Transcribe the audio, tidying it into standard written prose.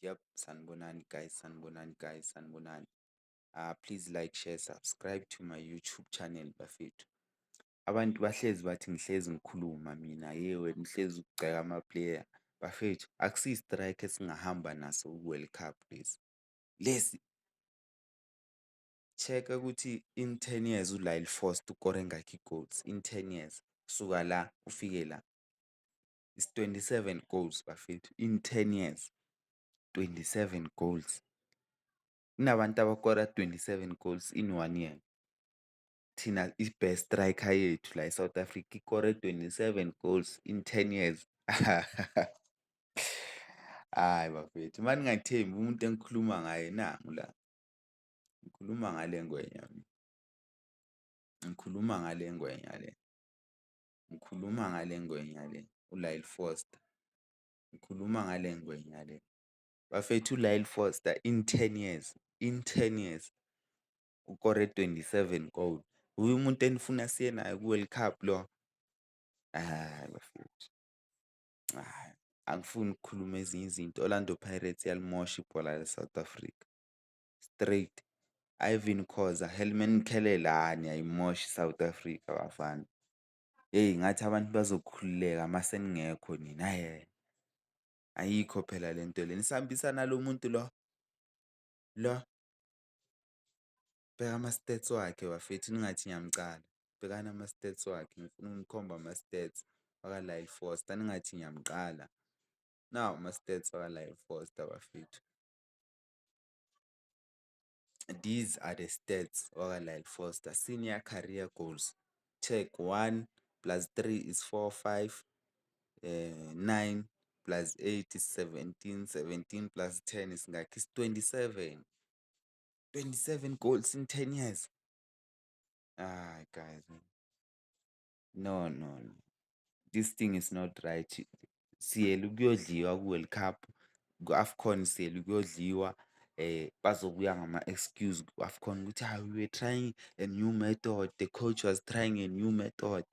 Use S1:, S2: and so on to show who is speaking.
S1: Yep, sanibonani guys, sanibonani. Please like, share, subscribe to my YouTube channel bafethu. Abantu bahlezi bathi ngihlezi ngikhuluma mina, wena uhlezi ukugxeka ama-player. Bafethu, akusiyi-strike esingahamba naso ku-World Cup lesi. Lesi check-a ukuthi in 10 years uLyle Foster ukore ngakhi goals in 10 years. Kusuka la ufike la. It's 27 goals bafethu in 10 years. 27 goals. Kunabantu abakora 27 goals in 1 year. Thina i-best striker yethu la eSouth Africa ikore 27 goals in 10 years. Hayi bafethu, maningathembi umuntu engikhuluma ngaye nangu la. Ngikhuluma ngale ngwenya mina. Ngikhuluma ngale ngwenya le. Ngikhuluma ngale ngwenya le, uLyle Foster. Ngikhuluma ngale ngwenya le. Bafethu uLyle Foster in 10 years, in 10 years ukore 27 goals. Uye umuntu enifuna siye naye ku-World Cup lo. Hayi bafethu. Hayi, angifuni ukukhuluma ezinye izinto. Orlando Pirates yalimosha ibhola le-South Africa. Straight. Ivan Khoza, Helman Mkhelelane yayimosha i-South Africa bafana. Ngathi abantu bazokhululeka mase ningekho nina. Ayikho phela lento le. Nisambisa nalo muntu lo. Bheka ama-stats wakhe bafethu ningathi ngiyamcala. Bhekani ama-stats wakhe. Ngifuna ngikhomba ama-stats waka-Lyle Foster ningathi ngiyamqala. Nawu ama-stats waka-Lyle Foster bafethu. These are the stats waka-Lyle Foster. Senior career goals. Check 1 plus 3 is 4, 5. 9 plus 8 is 17. 17 plus 10 is ngakhi? It's 27. 27 goals in 10 years. Guys. No. This thing is not right. Siyela ukuyodliwa ku-World Cup, ku-AFCON siyela ukuyodliwa. Bazobuya ngama-excuse ku-AFCON ukuthi we were trying a new method, the coach was trying a new method.